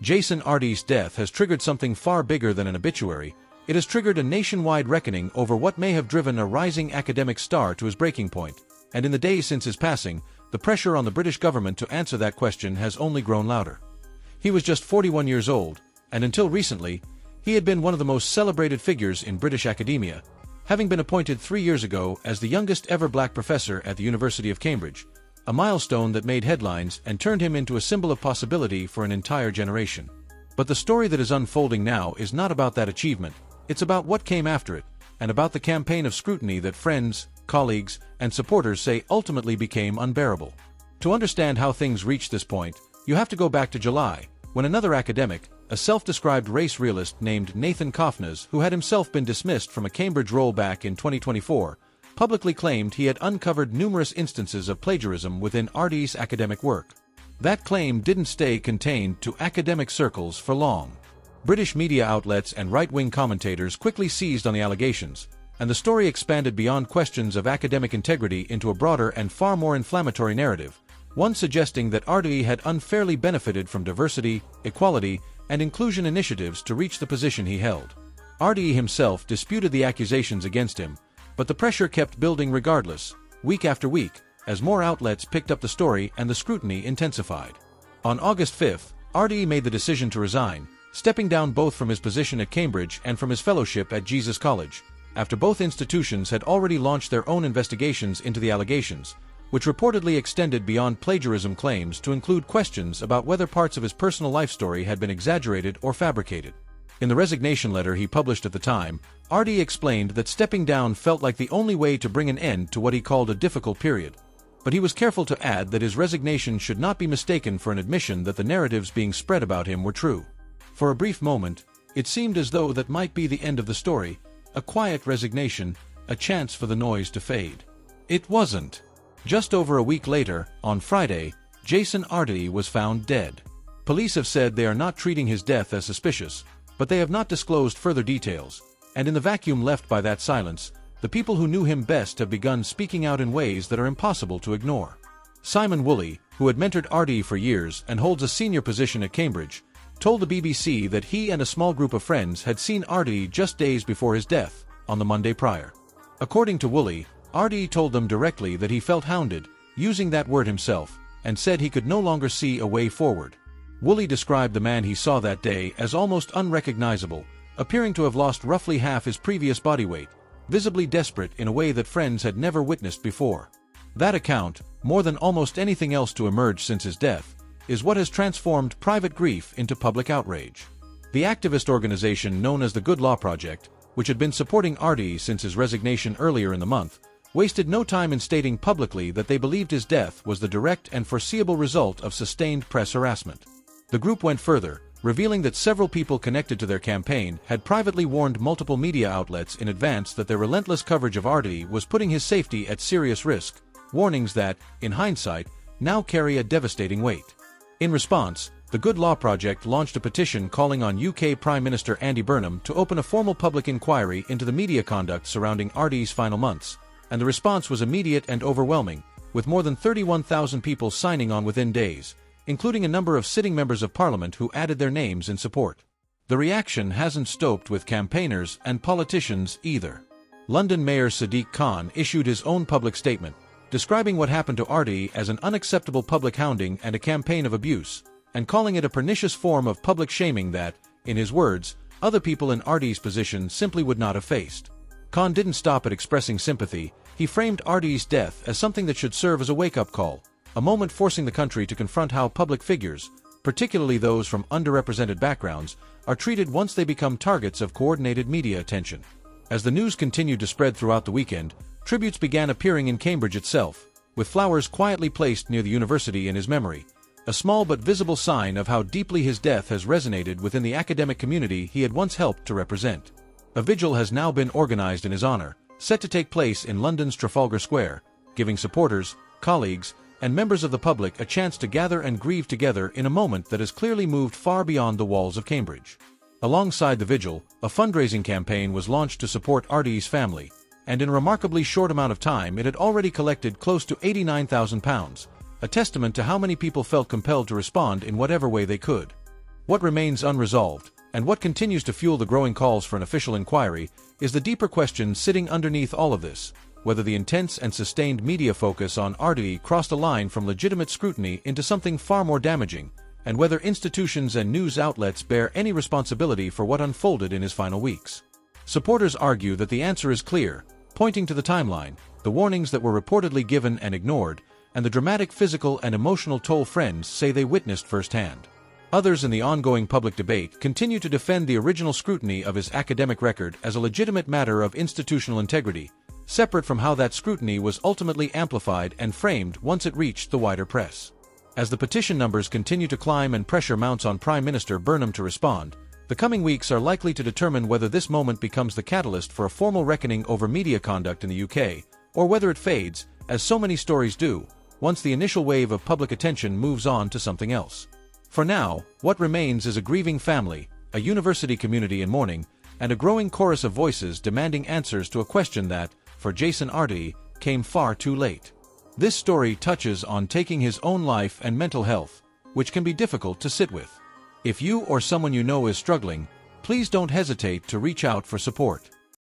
Jason Arday's death has triggered something far bigger than an obituary. It has triggered a nationwide reckoning over what may have driven a rising academic star to his breaking point, and in the days since his passing, the pressure on the British government to answer that question has only grown louder. He was just 41 years old, and until recently, he had been one of the most celebrated figures in British academia, having been appointed 3 years ago as the youngest ever black professor at the University of Cambridge, a milestone that made headlines and turned him into a symbol of possibility for an entire generation. But the story that is unfolding now is not about that achievement, it's about what came after it, and about the campaign of scrutiny that friends, colleagues, and supporters say ultimately became unbearable. To understand how things reached this point, you have to go back to July, when another academic, a self-described race realist named Nathan Kofnas, who had himself been dismissed from a Cambridge role back in 2024, publicly claimed he had uncovered numerous instances of plagiarism within Arday's academic work. That claim didn't stay contained to academic circles for long. British media outlets and right-wing commentators quickly seized on the allegations, and the story expanded beyond questions of academic integrity into a broader and far more inflammatory narrative, one suggesting that Arday had unfairly benefited from diversity, equality, and inclusion initiatives to reach the position he held. Arday himself disputed the accusations against him, but the pressure kept building regardless, week after week, as more outlets picked up the story and the scrutiny intensified. On August 5th, Arday made the decision to resign, stepping down both from his position at Cambridge and from his fellowship at Jesus College, after both institutions had already launched their own investigations into the allegations, which reportedly extended beyond plagiarism claims to include questions about whether parts of his personal life story had been exaggerated or fabricated. In the resignation letter he published at the time, Arday explained that stepping down felt like the only way to bring an end to what he called a difficult period. But he was careful to add that his resignation should not be mistaken for an admission that the narratives being spread about him were true. For a brief moment, it seemed as though that might be the end of the story, a quiet resignation, a chance for the noise to fade. It wasn't. Just over a week later, on Friday, Jason Arday was found dead. Police have said they are not treating his death as suspicious, but they have not disclosed further details, and in the vacuum left by that silence, the people who knew him best have begun speaking out in ways that are impossible to ignore. Simon Woolley, who had mentored Arday for years and holds a senior position at Cambridge, told the BBC that he and a small group of friends had seen Arday just days before his death, on the Monday prior. According to Woolley, Arday told them directly that he felt hounded, using that word himself, and said he could no longer see a way forward. Woolley described the man he saw that day as almost unrecognizable, appearing to have lost roughly half his previous body weight, visibly desperate in a way that friends had never witnessed before. That account, more than almost anything else to emerge since his death, is what has transformed private grief into public outrage. The activist organization known as the Good Law Project, which had been supporting Arday since his resignation earlier in the month, wasted no time in stating publicly that they believed his death was the direct and foreseeable result of sustained press harassment. The group went further, revealing that several people connected to their campaign had privately warned multiple media outlets in advance that their relentless coverage of Arday was putting his safety at serious risk, warnings that, in hindsight, now carry a devastating weight. In response, the Good Law Project launched a petition calling on UK Prime Minister Andy Burnham to open a formal public inquiry into the media conduct surrounding Arday's final months, and the response was immediate and overwhelming, with more than 31,000 people signing on within days, including a number of sitting members of Parliament who added their names in support. The reaction hasn't stopped with campaigners and politicians either. London Mayor Sadiq Khan issued his own public statement, describing what happened to Arday as an unacceptable public hounding and a campaign of abuse, and calling it a pernicious form of public shaming that, in his words, other people in Arday's position simply would not have faced. Khan didn't stop at expressing sympathy. He framed Arday's death as something that should serve as a wake-up call, a moment forcing the country to confront how public figures, particularly those from underrepresented backgrounds, are treated once they become targets of coordinated media attention. As the news continued to spread throughout the weekend, tributes began appearing in Cambridge itself, with flowers quietly placed near the university in his memory, a small but visible sign of how deeply his death has resonated within the academic community he had once helped to represent. A vigil has now been organized in his honor, set to take place in London's Trafalgar Square, giving supporters, colleagues, and members of the public a chance to gather and grieve together in a moment that has clearly moved far beyond the walls of Cambridge. Alongside the vigil, a fundraising campaign was launched to support Arday's family, and in a remarkably short amount of time it had already collected close to £89,000, a testament to how many people felt compelled to respond in whatever way they could. What remains unresolved, and what continues to fuel the growing calls for an official inquiry, is the deeper question sitting underneath all of this: whether the intense and sustained media focus on Arday crossed a line from legitimate scrutiny into something far more damaging, and whether institutions and news outlets bear any responsibility for what unfolded in his final weeks. Supporters argue that the answer is clear, pointing to the timeline, the warnings that were reportedly given and ignored, and the dramatic physical and emotional toll friends say they witnessed firsthand. Others in the ongoing public debate continue to defend the original scrutiny of his academic record as a legitimate matter of institutional integrity, separate from how that scrutiny was ultimately amplified and framed once it reached the wider press. As the petition numbers continue to climb and pressure mounts on Prime Minister Burnham to respond, the coming weeks are likely to determine whether this moment becomes the catalyst for a formal reckoning over media conduct in the UK, or whether it fades, as so many stories do, once the initial wave of public attention moves on to something else. For now, what remains is a grieving family, a university community in mourning, and a growing chorus of voices demanding answers to a question that, for Jason Arday, came far too late. This story touches on taking his own life and mental health, which can be difficult to sit with. If you or someone you know is struggling, please don't hesitate to reach out for support.